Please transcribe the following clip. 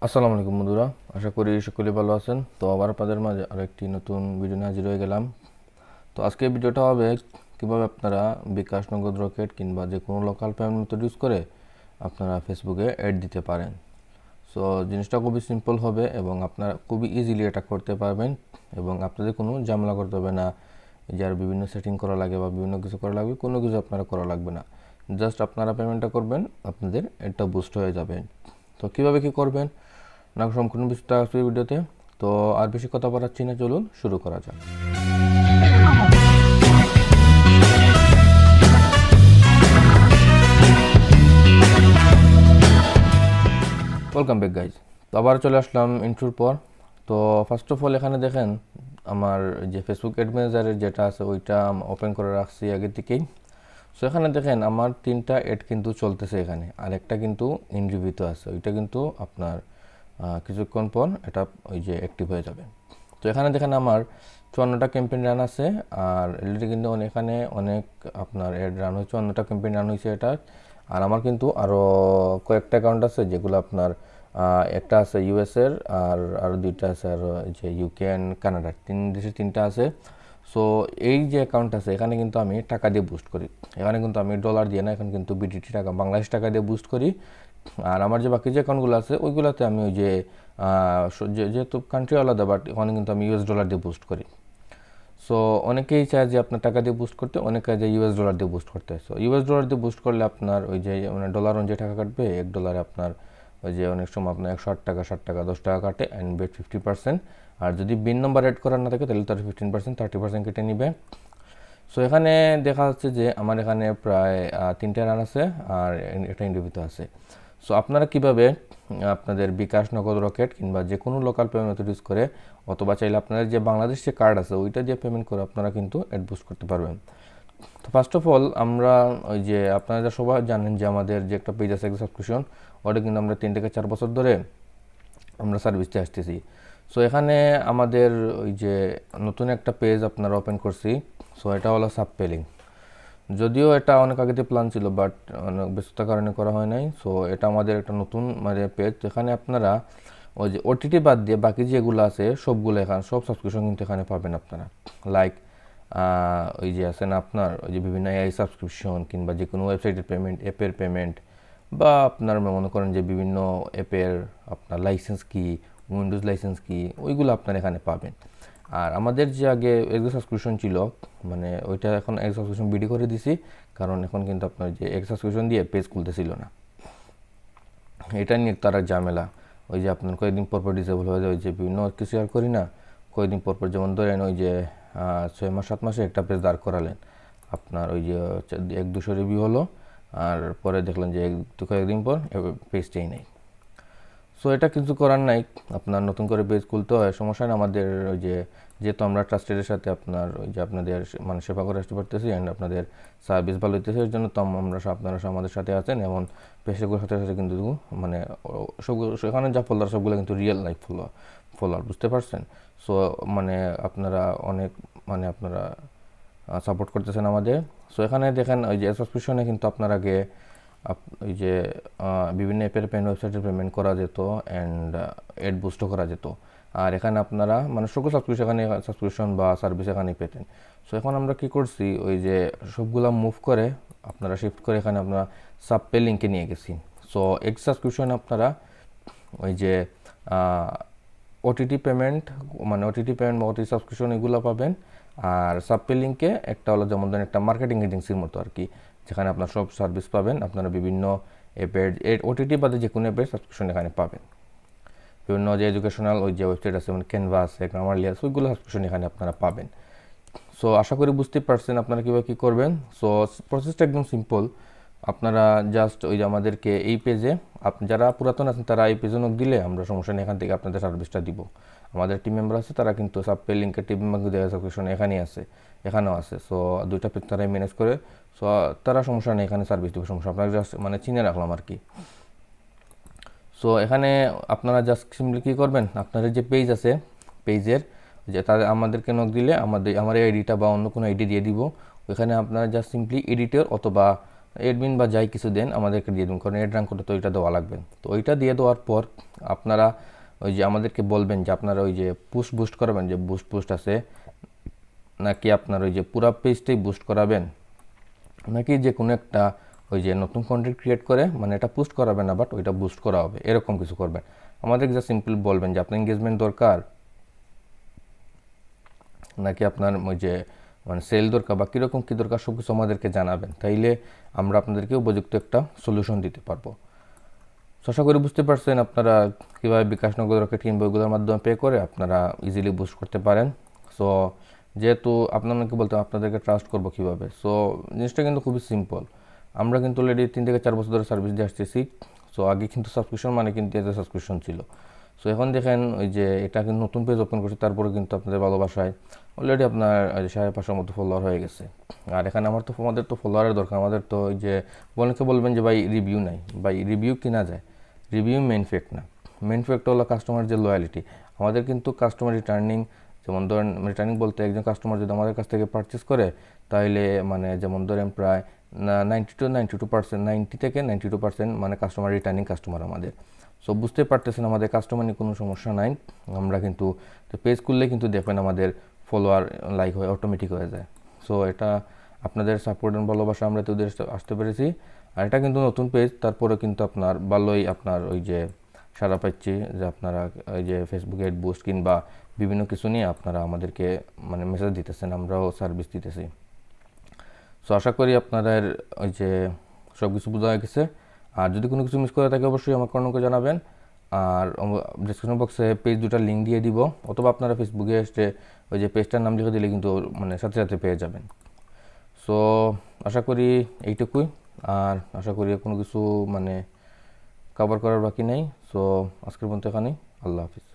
আসসালামু আলাইকুম বন্ধুরা, আশা করি সকলে ভালো আছেন। তো আবার আপনাদের মাঝে আরেকটি নতুন ভিডিও নিয়ে হাজির হয়ে গেলাম। তো আজকে ভিডিওটা হবে কিভাবে আপনারা বিকাশ, নগদ, রকেট কিংবা যে কোনো লোকাল পেমেন্ট মেথড ইউজ করে আপনারা ফেসবুকে অ্যাড দিতে পারেন। সো জিনিসটা খুবই সিম্পল হবে এবং আপনারা খুবই ইজিলি এটা করতে পারবেন এবং আপনাদের কোনো ঝামেলা করতে হবে না। যার বিভিন্ন সেটিং করা লাগে বা বিভিন্ন কিছু করা লাগবে, কোনো কিছু আপনারা করা লাগবে না। জাস্ট আপনারা পেমেন্টটা করবেন, আপনাদের এটা বুস্ট হয়ে যাবে। তো কীভাবে কী করবেন না সম্পূর্ণ বিস্তারিত আসবে ভিডিওতে। তো আর বেশি কথা বাড়াচ্ছি না, চলুন শুরু করা যাক। Welcome back guys. তো আবার চলে আসলাম ইন্ট্রোর পর। তো ফার্স্ট অফ অল এখানে দেখেন আমার যে ফেসবুক অ্যাড ম্যানেজারের যেটা আছে ওইটা ওপেন করে রাখছি আগে থেকেই। সো এখানে দেখেন আমার 3টা অ্যাড কিন্তু চলতেছে এখানে, আর একটা কিন্তু ইন রিভিউতে আছে। ওইটা কিন্তু আপনার কিছুক্ষণ পর এটা ওই যে অ্যাক্টিভ হয়ে যাবে। তো এখানে দেখেন আমার 54টা ক্যাম্পেইন রান আছে, আর অলরেডি কিন্তু এখানে অনেক আপনার অ্যাড রান হয়েছে, 54টা ক্যাম্পেইন রান হয়েছে এটা। আর আমার কিন্তু আরও কয়েকটা অ্যাকাউন্ট আছে যেগুলো আপনার একটা আছে ইউএসের, আর দুইটা আছে আর যে ইউকে অ্যান্ড কানাডার, 3 দেশের 3টা আছে। সো এই যে অ্যাকাউন্ট আছে এখানে কিন্তু আমি টাকা দিয়ে বুস্ট করি। এখানে কিন্তু আমি ডলার দিয়ে না, এখানে কিন্তু বিডিটি টাকা, বাংলাদেশ টাকা দিয়ে বুস্ট করি। আর আমার যে বাকি যে অ্যাকাউন্টগুলো আছে ওইগুলোতে আমি ওই যে যেহেতু কান্ট্রি আলাদা, বাট ওখানে কিন্তু আমি ইউএস ডলার দিয়ে বুস্ট করি। সো অনেকেই চায় যে আপনার টাকা দিয়ে বুস্ট করতে, অনেকে যে ইউএস ডলার দিয়ে বুস্ট করতে। সো ইউএস ডলার দিয়ে বুস্ট করলে আপনার ওই যে মানে ডলার অনুযায়ী টাকা কাটবে, $1 আপনার ওই যে অনেক সময় আপনার 108 টাকা, 60 টাকা, 10 টাকা কাটে, অ্যান্ড বেট 50%। আর যদি বিন নাম্বার অ্যাড করার না থাকে তাহলে তার 15%, 30% কেটে নিবে। সো এখানে দেখা যাচ্ছে যে আমার এখানে প্রায় 3টা রান আছে আর একটা ইন্টারভিউতে আছে। সো আপনারা কিভাবে আপনাদের বিকাশ, নগদ, রকেট কিংবা যে কোনো লোকাল পেমেন্ট মেথড ইউজ করে, অথবা চাইলে আপনাদের যে বাংলাদেশ যে কার্ড আছে ওইটা দিয়ে পেমেন্ট করে আপনারা কিন্তু অ্যাড বুস্ট করতে পারবেন। তো ফার্স্ট অফ অল আমরা ওই যে আপনারা সবাই জানেন যে আমাদের যে একটা পেজ আছে সাবস্ক্রিপশন, ওটা কিন্তু আমরা 3 থেকে 4 বছর ধরে আমরা সার্ভিসতে আসতেছি। সো এখানে আমাদের ওই যে নতুন একটা পেজ আপনারা ওপেন করছি। সো এটা হলো সাবপেলিং। যদিও এটা অনেক আগেতে প্ল্যান ছিল, বাট অনেক ব্যস্ততার কারণে করা হয় নাই। সো এটা আমাদের একটা নতুন মানে পেজ, যেখানে আপনারা ওই যে ওটিটি বাদ দিয়ে বাকি যেগুলো আছে সবগুলো এখানে সব সাবস্ক্রিপশন কিন্তু এখানে পাবেন আপনারা। লাইক ওই যে আছে না আপনার ওই যে বিভিন্ন এআই সাবস্ক্রিপশন কিংবা যে কোনো ওয়েবসাইটের পেমেন্ট, অ্যাপের পেমেন্ট, বা আপনার মনে করেন যে বিভিন্ন অ্যাপের আপনার লাইসেন্স কি, উইন্ডোজ লাইসেন্স কি, ওইগুলো আপনারা এখানে পাবেন। আর আমাদের যে আগে এক্স সাবস্ক্রিপশন ছিল, মানে ওইটা এখন এক্স সাবস্ক্রিপশন বিডি করে দিছি, কারণ এখন কিন্তু আপনার যে এক্স সাবস্ক্রিপশন দিয়ে পেজ খুলতেছিল না। এটা নিয়ে তারা ঝামেলা। ওই যে আপনার কয়েকদিন পরপর ডিসেবল হয়ে যায়, ওই যে বিভিন্ন কিছু আর করি না, কয়েকদিন পরপর যেমন ধরেন ওই যে 6 মাস 7 মাসে একটা পেজ দাঁড় করালেন, আপনার ওই যে 1-200 রিভিউ হলো, আর পরে দেখলেন যে কয়েকদিন পর পেজটাই নেই। সো এটা কিছু করার নাই, আপনার নতুন করে পেজ খুলতে হয়, সমস্যা না। আমাদের ওই যে যেহেতু আমরা ট্রাস্টেডের সাথে আপনার ওই যে আপনাদের মানে সেবা করে আসতে পারতেছি, অ্যান্ড আপনাদের সার্ভিস ভালো হইতেছে, এর জন্য তো আমরা আপনারা আমাদের সাথে আছেন। এমন পেজগুলোর সাথে সাথে কিন্তু মানে সবগুলো এখানে যা ফলোয়ার সবগুলো কিন্তু রিয়েল লাইফ ফলোয়ার, বুঝতে পারছেন? সো মানে আপনারা অনেক মানে আপনারা সাপোর্ট করতেছেন আমাদের। সো এখানে দেখেন ওই যে সাবস্ক্রিপশনে কিন্তু আপনার আগে ওই যে বিভিন্ন অ্যাপের পেমেন্ট, ওয়েবসাইটের পেমেন্ট করা যেত, অ্যান্ড অ্যাড বুস্টও করা যেত। আর এখানে আপনারা মানে সকল সাবস্ক্রিপশন বা সার্ভিস এখানেই পেতেন। সো এখন আমরা কী করছি, ওই যে সবগুলা মুভ করে আপনারা শিফট করে এখানে আপনারা সাবপে লিঙ্কে নিয়ে গেছি। সো এক্স সাবস্ক্রিপশন আপনারা ওই যে ওটিটি পেমেন্ট মানে ওটিটি পেমেন্ট বা ওটিটি সাবস্ক্রিপশন এগুলো পাবেন। আর সাবপে লিঙ্কে একটা হলো যেমন ধরেন একটা মার্কেটিং এজেন্সির মতো আর কি, যেখানে আপনার সব সার্ভিস পাবেন। আপনারা বিভিন্ন অ্যাপের ওটিটি বাদে যে কোনো অ্যাপের সাবস্ক্রিপশন এখানে পাবেন। বিভিন্ন যে এডুকেশনাল ওই যে ওয়েবসাইট আছে, মানে ক্যানভা আছে, গ্রামারলি আছে, ওইগুলো সাবস্ক্রিপশন এখানে আপনারা পাবেন। সো আশা করি বুঝতে পারছেন আপনারা কীভাবে কী করবেন। সো প্রসেসটা একদম সিম্পল। আপনারা জাস্ট ওই যে আমাদেরকে এই পেজে যারা পুরাতন আছেন তারা এই পেজে নক দিলে আমরা সমস্যা নেই, এখান থেকে আপনাদের সার্ভিসটা দিব। আমাদের টিম মেম্বার আছে, তারা কিন্তু সাবপে লিঙ্কের টিম মেম্বার দেওয়া সাবস্ক্রিপশন এখানেই আছে, এখানেও আছে। সো 2টা পেজ তারাই ম্যানেজ করে। সো তারা সমস্যা নেই, এখানে সার্ভিস দেবো, সমস্যা আপনারা জাস্ট মানে চিনে রাখলাম আর কি। সো এখানে আপনারা জাস্ট সিম্পলি কী করবেন, আপনাদের যে পেজ আছে পেজের যে তাদের আমাদেরকে নক দিলে আমার এই আইডিটা বা অন্য কোনো আইডি দিয়ে দিব। ওইখানে আপনারা জাস্ট সিম্পলি এডিটর অথবা অ্যাডমিন বা যাই কিছু দেন আমাদেরকে দিয়ে দিন, কারণ অ্যাড রান করতে তো ওইটা দেওয়া লাগবে। তো ওইটা দিয়ে দেওয়ার পর আপনারা ওই যে আমাদেরকে বলবেন যে আপনারা ওই যে বুস্ট করাবেন, যে বুস্ট আছে নাকি আপনার ওই যে পুরা পেজটাই বুস্ট করাবেন, নাকি যে কোনো একটা ওই যে নতুন কন্টেন্ট ক্রিয়েট করে মানে এটা পোস্ট করাবেন না বাট ওইটা বুস্ট করা হবে, এরকম কিছু করবেন। আমাদেরকে যা সিম্পল বলবেন যে আপনার এঙ্গেজমেন্ট দরকার নাকি আপনার ওই যে মানে সেল দরকার বা কীরকম কী দরকার সব কিছু আমাদেরকে জানাবেন, তাইলে আমরা আপনাদেরকে উপযুক্ত একটা সলিউশন দিতে পারবো। আশা করি বুঝতে পারছেন আপনারা কীভাবে বিকাশ, নগদ, রকেট কিংবা ওইগুলোর মাধ্যমে পে করে আপনারা ইজিলি বুস্ট করতে পারেন। সো যেহেতু আপনাদেরকে বলতে আপনাদেরকে ট্রাস্ট করবো কীভাবে, সো জিনিসটা কিন্তু খুবই সিম্পল। আমরা কিন্তু অলরেডি 3 থেকে 4 বছর ধরে সার্ভিস দিয়ে আসতেছি। সো আগে কিন্তু সাবস্ক্রিপশন মানে কিন্তু এতে সাবস্ক্রিপশন ছিল। সো এখন দেখেন ওই যে এটা কিন্তু নতুন পেজ ওপেন করছে, তারপরে কিন্তু আপনাদের ভালোবাসায় অলরেডি আপনার 550 মতো ফলোয়ার হয়ে গেছে। আর এখানে আমাদের তো ফলোয়ারের দরকার, আমাদের তো ওই যে অনেকে বলবেন যে ভাই রিভিউ নাই, ভাই রিভিউ কিনা যায়, রিভিউ মেইন ফ্যাক্ট না। মেইন ফ্যাক্ট হলো কাস্টমার যে লয়ালিটি। আমাদের কিন্তু কাস্টমার রিটার্নিং, যেমন ধরেন রিটার্নিং বলতে একজন কাস্টমার যদি আমাদের কাছ থেকে পারচেস করে তাহলে মানে যেমন ধরেন প্রায় 92% 90 থেকে 92% মানে কাস্টমার রিটার্নিং কাস্টমার আমাদের। সো বুঝতে পারতেছেন আমাদের কাস্টমার নিয়ে কোনো সমস্যা নাই। আমরা কিন্তু পেজ খুললে কিন্তু দেখবেন আমাদের ফলোয়ার লাইক হয়ে অটোমেটিক হয়ে যায়। সো এটা আপনাদের সাপোর্ট এন্ড ভালোবাসা আমরা তো আসতে পেরেছি। আর এটা কিন্তু নতুন পেজ, তারপরে কিন্তু আপনার ভালোই আপনার ওই যে সাড়া পাচ্ছি যে আপনারা ওই যে ফেসবুকে এড বুস্ট কিংবা বিভিন্ন কিছু নিয়ে আপনারা আমাদেরকে মানে মেসেজ দিতেছেন, আমরাও সার্ভিস দিতেছি। সো আশা করি আপনাদের ওই যে সব কিছু বোঝা গেছে। আর যদি কোনো কিছু মিস করে থাকে অবশ্যই আমার কর্ণকে জানাবেন। আর ডিসক্রিপশন বক্সে পেজ দুটার লিঙ্ক দিয়ে দিব, অথবা আপনারা ফেসবুকে এসে ওই যে পেজটার নাম লিখে দিলে কিন্তু মানে সাথে সাথে পেয়ে যাবেন। সো আশা করি এইটুকুই, আর আশা করি কোনো কিছু মানে কভার করার বাকি নেই। সো আজকের মতো এখানেই, আল্লাহ হাফিজ।